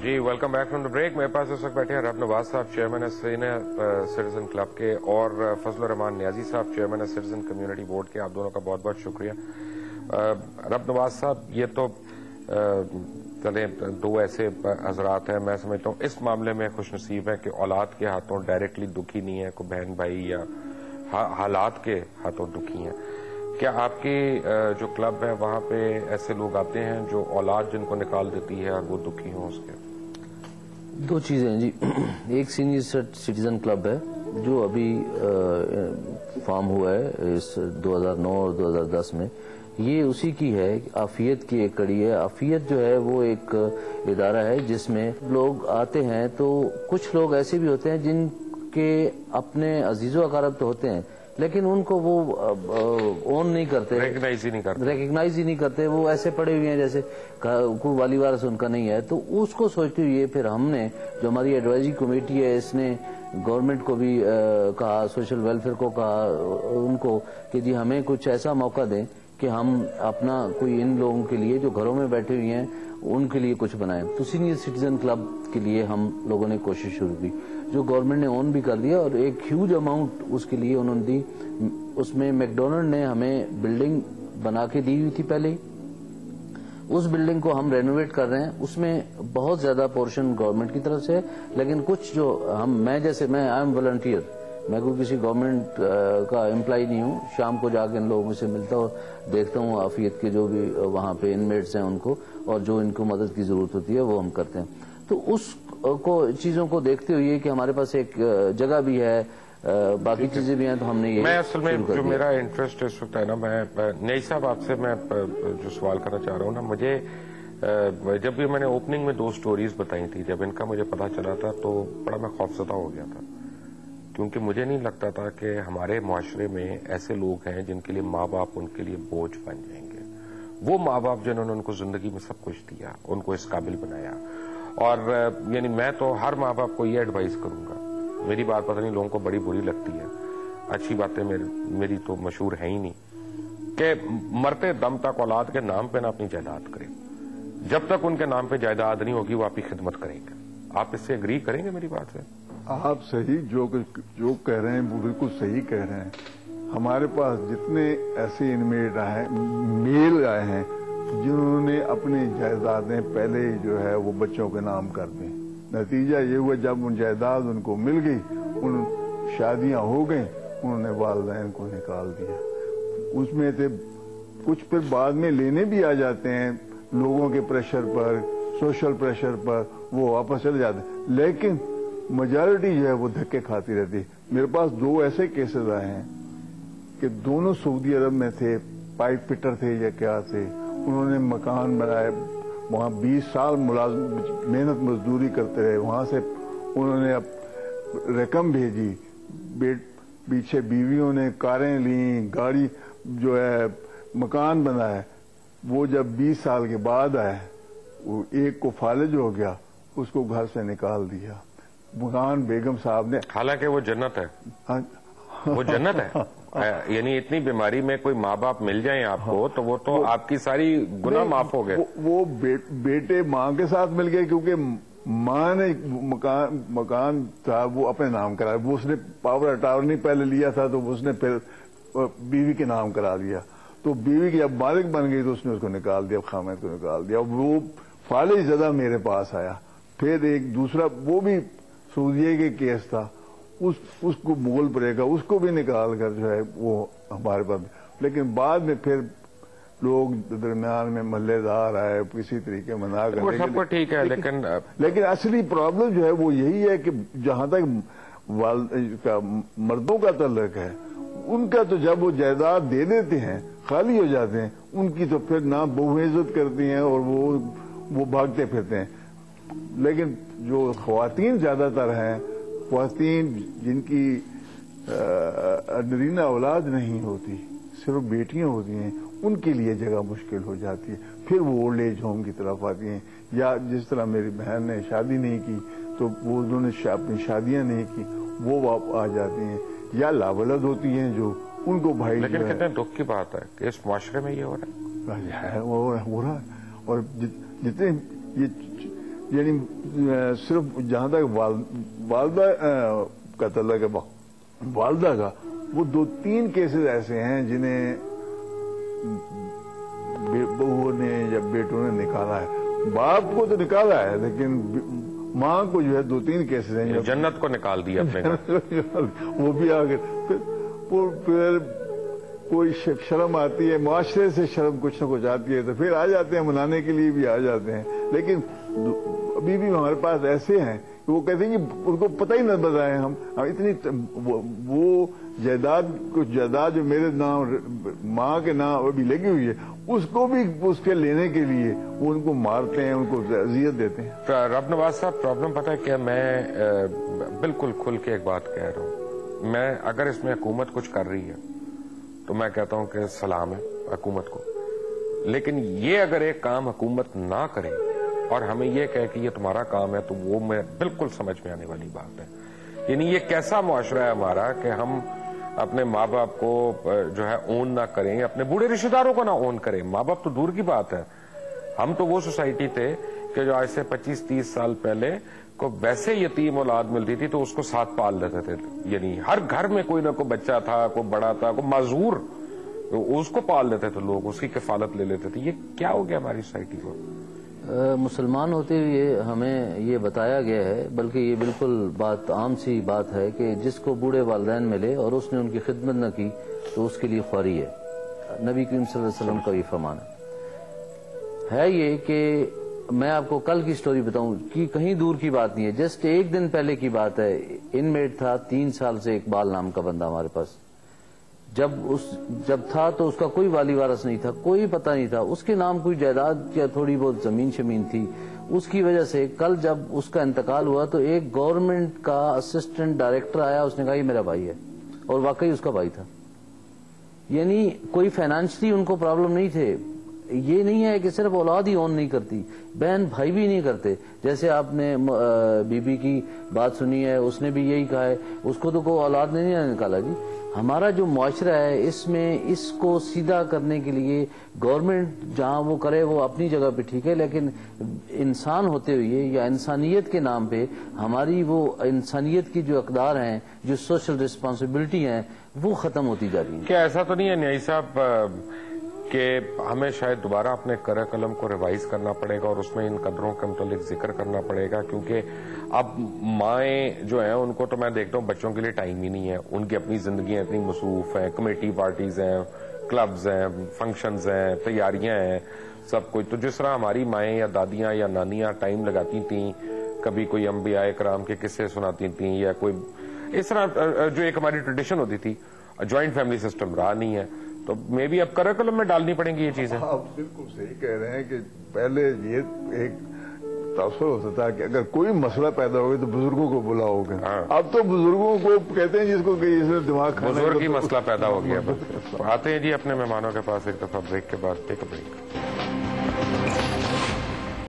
Ji welcome back from the break. मेरे पास इस वक्त बैठे हैं रब नवाज साहब, चेयरमैन है सीनियर सिटीजन क्लब के, और फजलुर रहमान नियाजी साहब, चेयरमैन है सिटीजन कम्युनिटी बोर्ड के। आप दोनों का बहुत बहुत शुक्रिया। रब नवाज साहब, ये तो चले दो ऐसे हजरात हैं, मैं समझता हूँ इस मामले में खुशनसीब है कि औलाद के हाथों डायरेक्टली दुखी नहीं है, कोई बहन भाई या हालात के हाथों दुखी हैं। क्या आपकी जो क्लब है वहां पे ऐसे लोग आते हैं जो औलाद जिनको निकाल देती है और वो दुखी हों उसके? दो चीजें हैं जी। एक सीनियर सिटीजन क्लब है जो अभी फॉर्म हुआ है इस 2009 और 2010 में। ये उसी की है, आफियत की एक कड़ी है। आफियत जो है वो एक इदारा है जिसमें लोग आते हैं, तो कुछ लोग ऐसे भी होते हैं जिनके अपने अजीजो अकारब तो होते हैं लेकिन उनको वो ओन नहीं करते, रिकग्नाइज ही नहीं करते। वो ऐसे पड़े हुए हैं जैसे कोई वाली वारस उनका नहीं है। तो उसको सोचते हुए फिर हमने, जो हमारी एडवाइजरी कमेटी है, इसने गवर्नमेंट को भी कहा, सोशल वेलफेयर को कहा उनको कि जी हमें कुछ ऐसा मौका दें कि हम अपना कोई इन लोगों के लिए जो घरों में बैठे हुए हैं उनके लिए कुछ बनाएं। तो सीनियर सिटीजन क्लब के लिए हम लोगों ने कोशिश शुरू की, जो गवर्नमेंट ने ओन भी कर दिया, और एक ह्यूज अमाउंट उसके लिए उन्होंने दी। उसमें मैकडोनल्ड ने हमें बिल्डिंग बना के दी हुई थी पहले ही। उस बिल्डिंग को हम रेनोवेट कर रहे हैं। उसमें बहुत ज्यादा पोर्शन गवर्नमेंट की तरफ से है, लेकिन कुछ जो मैं आई एम वॉलंटियर, मैं कोई किसी गवर्नमेंट का एम्प्लॉय नहीं हूँ। शाम को जाकर इन लोगों से मिलता हूँ, देखता हूँ आफियत के जो भी वहाँ पे इनमेट्स हैं उनको, और जो इनको मदद की जरूरत होती है वो हम करते हैं। तो उस चीजों को देखते हुए कि हमारे पास एक जगह भी है, बाकी चीजें भी हैं, तो हमने ये मैं असल में जो मेरा इंटरेस्ट इस वक्त है ना, मैं नई साहब आपसे मैं जो सवाल करना चाह रहा हूँ ना, मुझे जब भी मैंने ओपनिंग में दो स्टोरीज बताई थी, जब इनका मुझे पता चला था तो बड़ा मैं खौफजदा हो गया था, क्योंकि मुझे नहीं लगता था कि हमारे मुआशरे में ऐसे लोग हैं जिनके लिए माँ बाप उनके लिए बोझ बन जाएंगे। वो माँ बाप जिन्होंने उनको जिंदगी में सब कुछ दिया, उनको इस काबिल बनाया। और यानी मैं तो हर माँ बाप को ये एडवाइस करूंगा, मेरी बात पता नहीं लोगों को बड़ी बुरी लगती है, अच्छी बातें मेरी तो मशहूर है ही नहीं, कि मरते दम तक औलाद के नाम पे ना अपनी जायदाद करें। जब तक उनके नाम पे जायदाद नहीं होगी वो आपकी खिदमत करेंगे। आप इससे एग्री करेंगे मेरी बात से? आप सही जो कह रहे हैं वो बिल्कुल सही कह रहे हैं। हमारे पास जितने ऐसे इनमेट आए, मेल आए हैं जिन्होंने अपनी जायदादें पहले ही जो है वो बच्चों के नाम कर दी। नतीजा ये हुआ जब उन जायदाद उनको मिल गई, उन शादियां हो गई, उन्होंने वालिदैन को निकाल दिया। उसमें से कुछ फिर बाद में लेने भी आ जाते हैं, लोगों के प्रेशर पर, सोशल प्रेशर पर वो वापस चले जाते हैं, लेकिन मेजॉरिटी जो है वो धक्के खाती रहती। मेरे पास दो ऐसे केसेस आए हैं कि दोनों सऊदी अरब में थे, पाइप फिटर थे या क्या थे। उन्होंने मकान बनाए, वहां 20 साल मेहनत मजदूरी करते रहे, वहां से उन्होंने अब रकम भेजी, पीछे बीवियों ने कारें ली, गाड़ी जो है मकान बनाया। वो जब 20 साल के बाद आए, वो एक को फालिज हो गया, उसको घर से निकाल दिया। मकान बेगम साहब ने, हालांकि वो जन्नत है। हाँ, वो जन्नत है। यानी इतनी बीमारी में कोई माँ बाप मिल जाए आपको तो वो तो आपकी सारी गुनाह माफ हो गए। वो बेटे माँ के साथ मिल गए, क्योंकि माँ ने मकान था वो अपने नाम कराया। वो उसने पावर अटॉर्नी पहले लिया था, तो उसने फिर बीवी के नाम करा दिया। तो बीवी की जब मालिक बन गई तो उसने उसको निकाल दिया, खामिद को निकाल दिया। वो फालिज ज़्यादा मेरे पास आया। फिर एक दूसरा, वो भी सऊदीया के केस था, उसको मुगल पड़ेगा, उसको भी निकाल कर जो है वो हमारे पास। लेकिन बाद में फिर लोग दरमियान में मल्लेदार आए, किसी तरीके मना कर, सबको ठीक है, लेकिन असली प्रॉब्लम जो है वो यही है कि जहां तक मर्दों का तल्लक है, उनका तो जब वो जायदाद दे देते हैं, खाली हो जाते हैं, उनकी तो फिर ना बहु इज्जत करती हैं और वो भागते फिरते हैं। लेकिन जो ख्वातीन ज्यादातर हैं, ख्वातीन जिनकी नरीना औलाद नहीं होती, सिर्फ बेटियां होती हैं, उनके लिए जगह मुश्किल हो जाती है। फिर वो ओल्ड एज होम की तरफ आती हैं, या जिस तरह मेरी बहन ने शादी नहीं की तो वो उन्होंने अपनी शादियां नहीं की, वो आ जाती हैं, या लावलद होती हैं जो उनको भाई। लेकिन कितने दुख की बात है कि इस माशरे में ये हो रहा है। वो हो रहा है। और जितने ये यानी सिर्फ जहां तक वालदा का तल्लुक है वालदा का, वो 2-3 केसेस ऐसे हैं जिन्हें बहुओं ने या बेटों ने निकाला है। बाप को तो निकाला है, लेकिन माँ को जो है 2-3 केसेस हैं जन्नत को निकाल दिया अपने वो भी आ गए। फिर कोई शर्म आती है, मुआशरे से शर्म कुछ न कुछ आती है, तो फिर आ जाते हैं, मनाने के लिए भी आ जाते हैं। लेकिन अभी भी हमारे पास ऐसे हैं कि वो कहते हैं कि उनको पता ही न बताए हम इतनी वो जायदाद जो मेरे नाम माँ के नाम अभी लगी हुई है, उसको भी उसके लेने के लिए वो उनको मारते हैं, उनको अजियत देते हैं। रब नवाज साहब, प्रॉब्लम पता है क्या, मैं बिल्कुल खुल के एक बात कह रहा हूँ। मैं अगर इसमें हुकूमत कुछ कर रही है तो मैं कहता हूं कि सलाम है हुकूमत को, लेकिन ये अगर एक काम हुकूमत ना करे और हमें ये कहे कि ये तुम्हारा काम है, तो वो मैं बिल्कुल समझ में आने वाली बात है। यानी ये कैसा मुआशरा है हमारा कि हम अपने माँ बाप को जो है ओन ना करें, अपने बूढ़े रिश्तेदारों को ना ओन करें। माँ बाप तो दूर की बात है, हम तो वो सोसाइटी थे कि जो आज से 25-30 साल पहले को वैसे यतीम औलाद मिलती थी तो उसको साथ पाल लेते थे। यानी हर घर में कोई ना कोई बच्चा था, कोई बड़ा था, कोई माजूर, उसको पाल लेते थे लोग, उसकी किफालत ले लेते थे। ये क्या हो गया हमारी सोसाइटी को? मुसलमान होते हुए हमें ये बताया गया है, बल्कि ये बिल्कुल बात आम सी बात है कि जिसको बूढ़े वालिदैन मिले और उसने उनकी खिदमत न की तो उसके लिए ख्वारी है। नबी करीम सल्लल्लाहु अलैहि वसल्लम का ये फरमान है। ये कि मैं आपको कल की स्टोरी बताऊं कि कहीं दूर की बात नहीं है, जस्ट एक दिन पहले की बात है। इनमेट था 3 साल से इकबाल नाम का बंदा हमारे पास। जब था तो उसका कोई वाली वारस नहीं था, कोई पता नहीं था, उसके नाम कोई जायदाद या थोड़ी बहुत जमीन शमीन थी। उसकी वजह से कल जब उसका इंतकाल हुआ तो एक गवर्नमेंट का असिस्टेंट डायरेक्टर आया, उसने कहा ये मेरा भाई है, और वाकई उसका भाई था। यानी कोई फाइनेंशियली उनको प्रॉब्लम नहीं थे। ये नहीं है कि सिर्फ औलाद ही ओन नहीं करती, बहन भाई भी नहीं करते। जैसे आपने बीबी की बात सुनी है, उसने भी यही कहा है, उसको तो कोई औलाद ने नहीं निकाला जी। हमारा जो मुआशरा है इसमें इसको सीधा करने के लिए गवर्नमेंट जहां वो करे वो अपनी जगह पे ठीक है, लेकिन इंसान होते हुए या इंसानियत के नाम पे हमारी वो इंसानियत की जो अकदार हैं, जो सोशल रिस्पॉन्सिबिलिटी हैं, वो खत्म होती जा रही है। क्या ऐसा तो नहीं है न्याई साहब कि हमें शायद दोबारा अपने कलम को रिवाइज करना पड़ेगा और उसमें इन कदरों के मुतालिक जिक्र करना पड़ेगा? क्योंकि अब माएँ जो हैं उनको तो मैं देखता हूँ बच्चों के लिए टाइम ही नहीं है, उनकी अपनी जिंदगियां इतनी मसरूफ हैं, कमेटी पार्टीज हैं, क्लब्स हैं, फंक्शंस हैं, तैयारियां हैं, सब कुछ। तो जिस तरह हमारी माएँ या दादियां या नानियां टाइम लगाती थीं, कभी कोई अंबिया कराम के किस्से सुनाती थीं, या कोई इस तरह जो एक हमारी ट्रेडिशन होती थी, ज्वाइंट फैमिली सिस्टम रहा नहीं है, तो मे भी अब करिकुलम में डालनी पड़ेंगी ये चीजें। आप बिल्कुल सही कह रहे हैं कि पहले ये एक तसव्वुर होता था कि अगर कोई मसला पैदा हो गया तो बुजुर्गों को बुलाओगे। अब तो बुजुर्गों को कहते हैं जिसको इसने दिमाग खाने बुजुर्ग ही मसला पैदा हो गया। आते हैं जी अपने मेहमानों के पास एक दफा ब्रेक के बाद। Take a break.